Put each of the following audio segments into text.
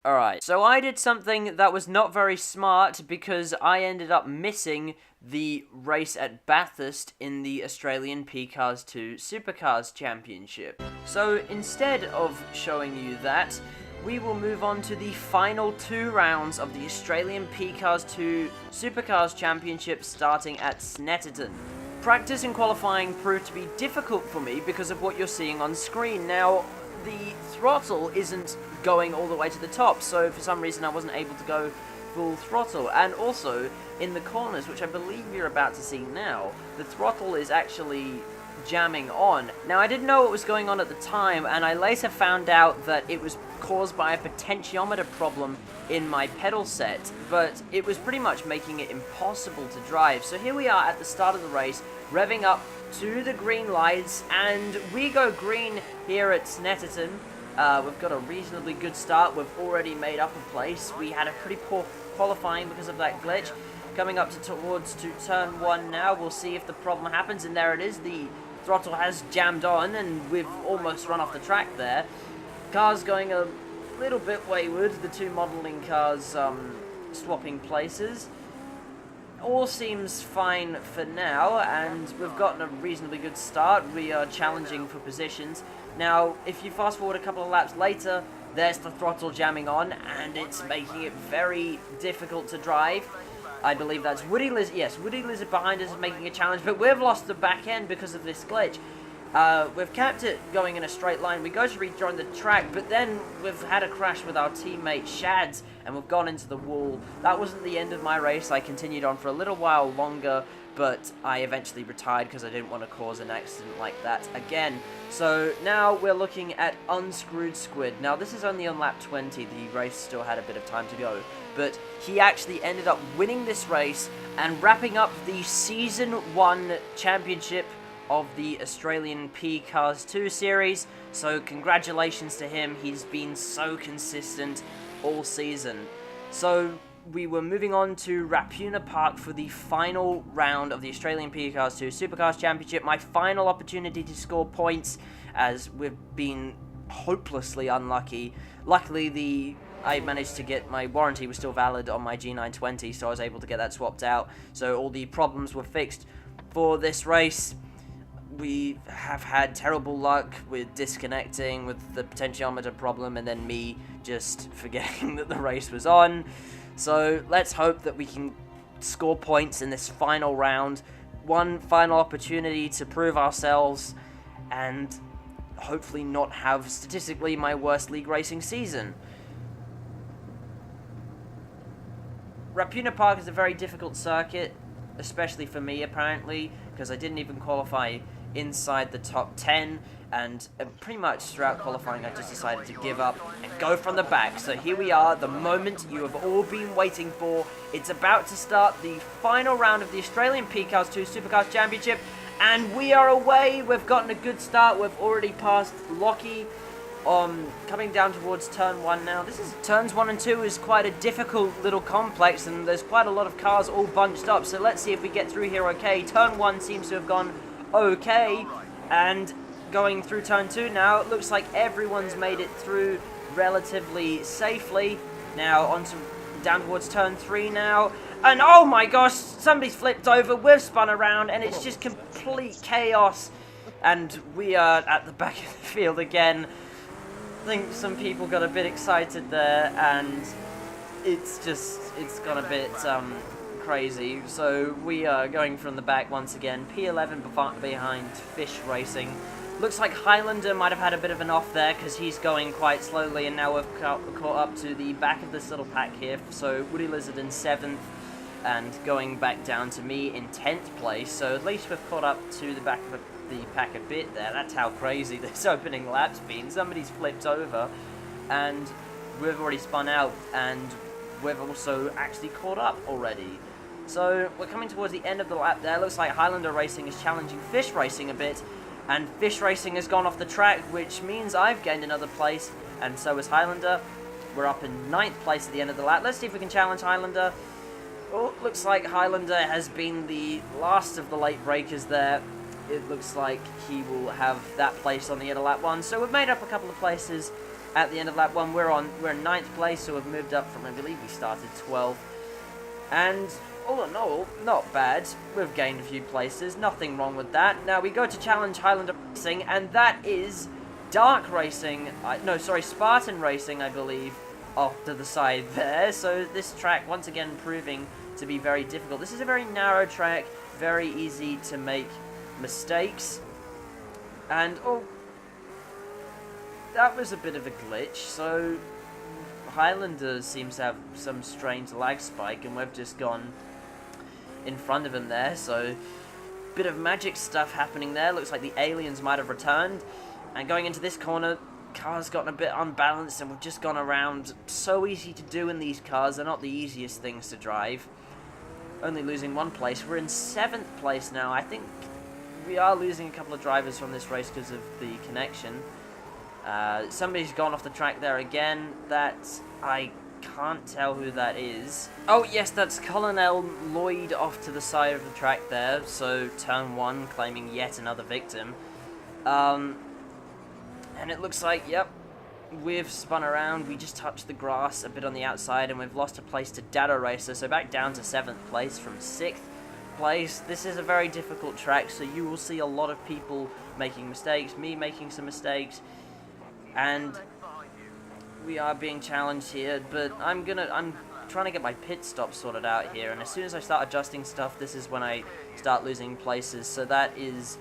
Alright, so I did something that was not very smart because I ended up missing the race at Bathurst in the Australian PCARS 2 Supercars Championship. So instead of showing you that, we will move on to the final 2 rounds of the Australian PCARS 2 Supercars Championship starting at Snetterton. Practice and qualifying proved to be difficult for me because of what you're seeing on screen. Now, the throttle isn't going all the way to the top, so for some reason I wasn't able to go full throttle. And also, in the corners, which I believe you're about to see now, the throttle is actually jamming on. Now, I didn't know what was going on at the time, and I later found out that it was caused by a potentiometer problem in my pedal set, but it was pretty much making it impossible to drive. So here we are at the start of the race, revving up to the green lights, and we go green here at Snetterton. We've got a reasonably good start. We've already made up a place. We had a pretty poor qualifying because of that glitch. Coming up towards turn 1 now, we'll see if the problem happens, and there it is. The throttle has jammed on, and we've almost run off the track there. Car's going a little bit wayward, the 2 modelling cars swapping places. All seems fine for now, and we've gotten a reasonably good start. We are challenging for positions. Now, if you fast forward a couple of laps later, there's the throttle jamming on, and it's making it very difficult to drive. I believe that's Woody Lizard. Yes, Woody Lizard behind us is making a challenge, but we've lost the back end because of this glitch. We've kept it going in a straight line. We go to rejoin the track, but then we've had a crash with our teammate Shads, and we've gone into the wall. That wasn't the end of my race. I continued on for a little while longer, but I eventually retired because I didn't want to cause an accident like that again. So now we're looking at Unscrewed Squid. Now this is only on lap 20. The race still had a bit of time to go, but he actually ended up winning this race and wrapping up the Season 1 championship of the Australian PCARS 2 series. So congratulations to him. He's been so consistent all season. So we were moving on to Rapuna Park for the final round of the Australian PCARS 2 Supercars Championship. My final opportunity to score points, as we've been hopelessly unlucky. Luckily, I managed to get my warranty was still valid on my G920, so I was able to get that swapped out. So all the problems were fixed for this race. We have had terrible luck with disconnecting with the potentiometer problem, and then me just forgetting that the race was on. So let's hope that we can score points in this final round. One final opportunity to prove ourselves and hopefully not have statistically my worst league racing season. Rapuna Park is a very difficult circuit, especially for me apparently, because I didn't even qualify inside the top 10, and pretty much throughout qualifying I just decided to give up and go from the back. So here we are, the moment you have all been waiting for. It's about to start the final round of the Australian PCARS 2 Supercars Championship, and we are away. We've gotten a good start. We've already passed Lockie. Coming down towards turn 1 now. Turns 1 and 2 is quite a difficult little complex, and there's quite a lot of cars all bunched up, so let's see if we get through here okay. Turn 1 seems to have gone okay, and going through turn 2 now, it looks like everyone's made it through relatively safely. Now down towards turn 3 now, and oh my gosh, somebody's flipped over, we've spun around, and it's just complete chaos, and we are at the back of the field again. I think some people got a bit excited there, and it's gone a bit crazy. So we are going from the back once again. P11 behind Fish Racing. Looks like Highlander might have had a bit of an off there because he's going quite slowly, and now we've caught up to the back of this little pack here. So Woody Lizard in 7th, and going back down to me in 10th place. So at least we've caught up to the back of the pack a bit there. That's how crazy this opening lap's been. Somebody's flipped over, and we've already spun out, and we've also actually caught up already. So we're coming towards the end of the lap there. Looks like Highlander Racing is challenging Fish Racing a bit, and Fish Racing has gone off the track, which means I've gained another place, and so has Highlander. We're up in 9th place at the end of the lap. Let's see if we can challenge Highlander. Oh, looks like Highlander has been the last of the late breakers there. It looks like he will have that place on the end of lap 1. So we've made up a couple of places at the end of lap 1. We're in 9th place, so we've moved up from, I believe we started 12th. And all in all, not bad. We've gained a few places, nothing wrong with that. Now we go to challenge Highlander Racing, and that is Dark Racing, Spartan Racing, I believe, off to the side there. So this track, once again, proving to be very difficult. This is a very narrow track, very easy to make mistakes. And, oh, that was a bit of a glitch. So Highlander seems to have some strange lag spike, and we've just gone in front of him there. So bit of magic stuff happening there. Looks like the aliens might have returned. And going into this corner, car's gotten a bit unbalanced, and we've just gone around. So easy to do in these cars. They're not the easiest things to drive. Only losing 1 place. We're in 7th place now. I think we are losing a couple of drivers from this race because of the connection. Somebody's gone off the track there again. I can't tell who that is. Oh yes, that's Colonel Lloyd off to the side of the track there. So turn 1, claiming yet another victim. And it looks like, yep, we've spun around. We just touched the grass a bit on the outside, and we've lost a place to Data Racer. So back down to 7th place from 6th place. This is a very difficult track, so you will see a lot of people making mistakes, me making some mistakes, and we are being challenged here. But I'm trying to get my pit stop sorted out here, and as soon as I start adjusting stuff, this is when I start losing places. So that is,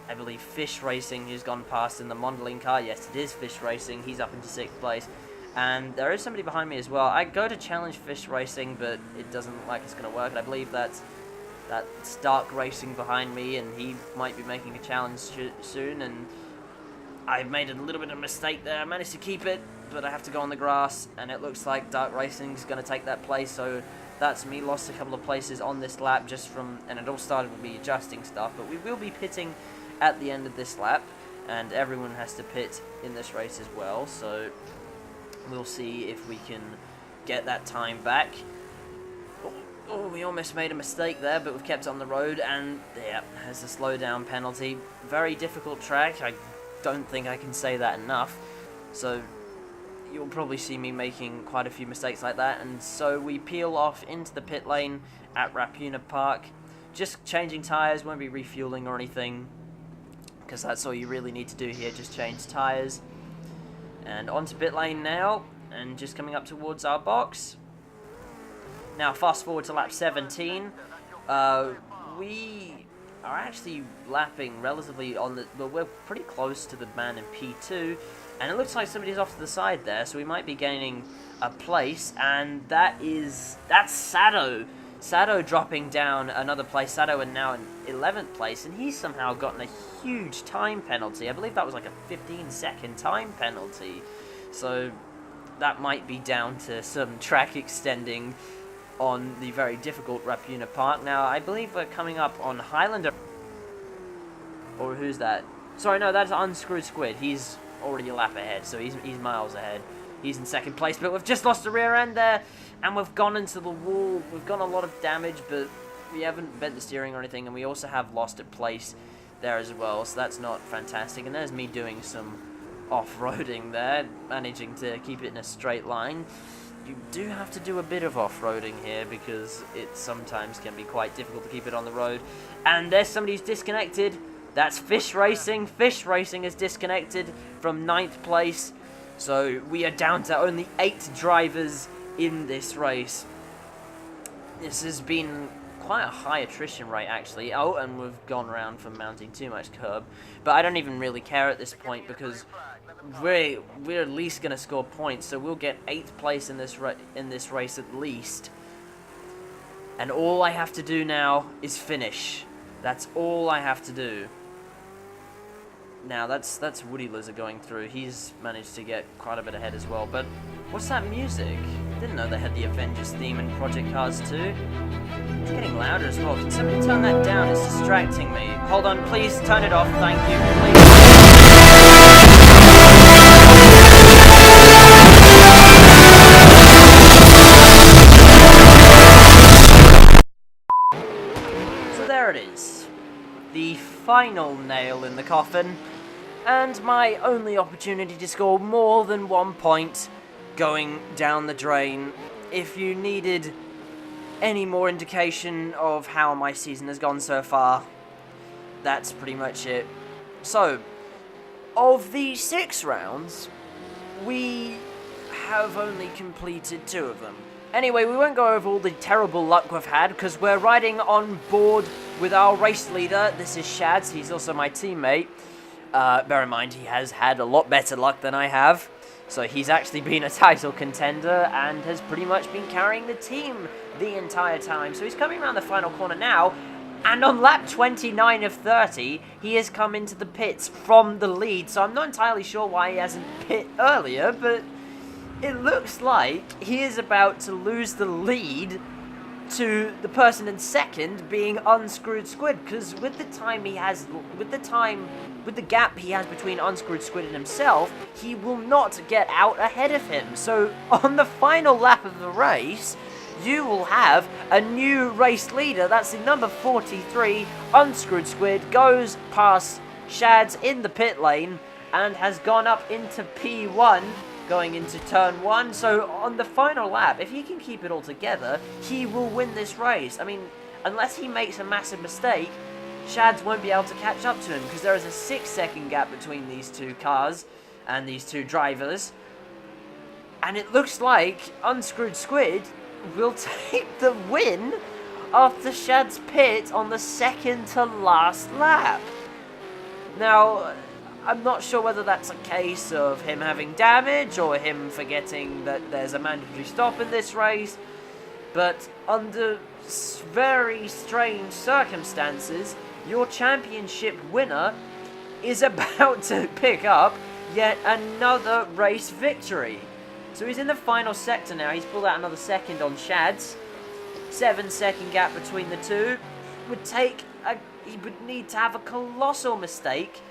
I believe, Fish Racing, who's gone past in the modelling car. Yes, it is Fish Racing. He's up into 6th place. And there is somebody behind me as well. I go to challenge Fish Racing, but it doesn't look like it's going to work. And I believe that's Dark Racing behind me, and he might be making a challenge soon. And I made a little bit of a mistake there. I managed to keep it, but I have to go on the grass. And it looks like Dark Racing's going to take that place. So that's me. Lost a couple of places on this lap just from... And it all started with me adjusting stuff. But we will be pitting at the end of this lap, and everyone has to pit in this race as well, so we'll see if we can get that time back. Oh, we almost made a mistake there, but we've kept it on the road, and yeah, there's a slowdown penalty. Very difficult track. I don't think I can say that enough, so you'll probably see me making quite a few mistakes like that. And so we peel off into the pit lane at Rapuna Park, just changing tyres, won't be refueling or anything, because that's all you really need to do here, just change tyres. And onto pit lane now, and just coming up towards our box. Now fast forward to lap 17. We are actually lapping relatively on the... Well, we're pretty close to the man in P2, and it looks like somebody's off to the side there, so we might be gaining a place, and that's Sado. Sado dropping down another place. Sado are now in 11th place, and he's somehow gotten a huge time penalty. I believe that was like a 15-second time penalty. So that might be down to some track extending on the very difficult Rapuna Park. Now, I believe we're coming up on Highlander. Or who's that? Sorry, no, that's Unscrewed Squid. He's already a lap ahead, so he's miles ahead. He's in 2nd place, but we've just lost the rear end there, and we've gone into the wall. We've got a lot of damage, but we haven't bent the steering or anything, and we also have lost a place there as well, so that's not fantastic. And there's me doing some off-roading there, managing to keep it in a straight line. You do have to do a bit of off-roading here, because it sometimes can be quite difficult to keep it on the road. And there's somebody who's disconnected. That's Fish Racing. Fish Racing is disconnected from 9th place. So we are down to only 8 drivers in this race. This has been quite a high attrition rate, actually. Oh, and we've gone around for mounting too much curb. But I don't even really care at this point, because we're at least going to score points. So we'll get 8th place in this race at least. And all I have to do now is finish. That's all I have to do. Now, that's Woody Lizard going through. He's managed to get quite a bit ahead as well. But what's that music? Didn't know they had the Avengers theme in Project Cars 2. It's getting louder as well. Can somebody turn that down? It's distracting me. Hold on, please turn it off. Thank you. Please. So there it is. The final nail in the coffin. and my only opportunity to score more than 1 point going down the drain. If you needed any more indication of how my season has gone so far, that's pretty much it. So, of the 6 rounds, we have only completed 2 of them. Anyway, we won't go over all the terrible luck we've had, because we're riding on board with our race leader. This is Shads, he's also my teammate. Bear in mind, he has had a lot better luck than I have. So he's actually been a title contender and has pretty much been carrying the team the entire time. So he's coming around the final corner now, and on lap 29 of 30, he has come into the pits from the lead. So I'm not entirely sure why he hasn't pit earlier, but it looks like he is about to lose the lead to the person in second being Unscrewed Squid, because with the gap he has between Unscrewed Squid and himself, he will not get out ahead of him. So on the final lap of the race, you will have a new race leader. That's the number 43, Unscrewed Squid, goes past Shads in the pit lane and has gone up into P1, going into turn 1. So on the final lap, if he can keep it all together, he will win this race. I mean, unless he makes a massive mistake, Shads won't be able to catch up to him, because there is a 6-second gap between these 2 cars and these 2 drivers. And it looks like Unscrewed Squid will take the win after Shad's pit on the second to last lap. Now, I'm not sure whether that's a case of him having damage or him forgetting that there's a mandatory stop in this race, but under very strange circumstances, your championship winner is about to pick up yet another race victory. So he's in the final sector now. He's pulled out another second on Shads. 7-second gap between the two. He would need to have a colossal mistake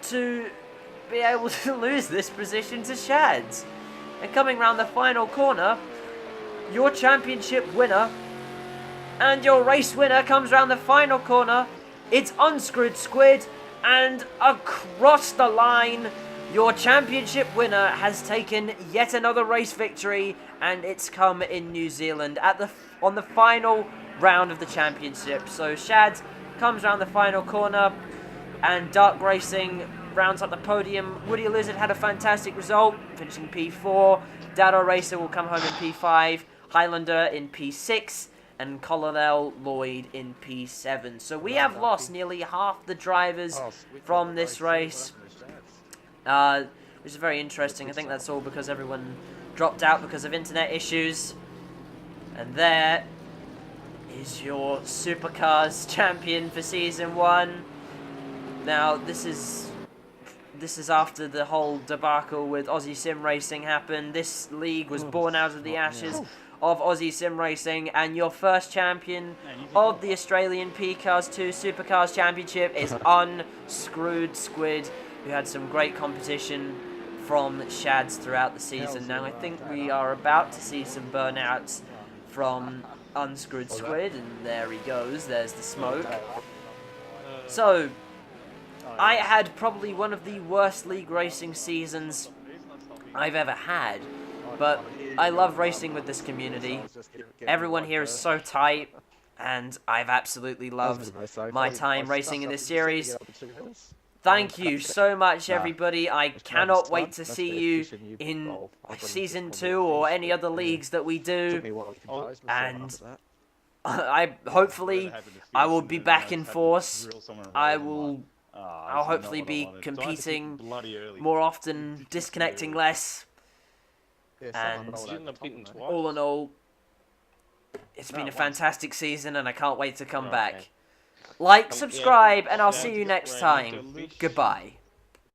to be able to lose this position to Shads. And coming round the final corner, your championship winner and your race winner comes round the final corner. It's Unscrewed Squid, and across the line, your championship winner has taken yet another race victory, and it's come in New Zealand on the final round of the championship. So Shads comes round the final corner, and Dark Racing rounds up the podium. Woody Lizard had a fantastic result, finishing P4. Dado Racer will come home in P5. Highlander in P6. And Colonel Lloyd in P7. So we have lost nearly half the drivers from this race. Which is very interesting. I think that's all because everyone dropped out because of internet issues. And there is your Supercars champion for Season 1. Now, this is after the whole debacle with Aussie Sim Racing happened. This league was born out of the ashes of Aussie Sim Racing, and your first champion of the Australian PCARS 2 Supercars Championship is Unscrewed Squid, who had some great competition from Shads throughout the season. Now, I think we are about to see some burnouts from Unscrewed Squid, and there he goes, there's the smoke. So, I had probably one of the worst league racing seasons I've ever had, but I love racing with this community. Everyone here is so tight, and I've absolutely loved my time racing in this series. Thank you so much, everybody. I cannot wait to see you in Season 2 or any other leagues that we do. And hopefully I will be back in force. I'll hopefully be competing more often, disconnecting less. And all in all, it's been a fantastic season, and I can't wait to come back. Like, subscribe, and I'll see you next time. Goodbye.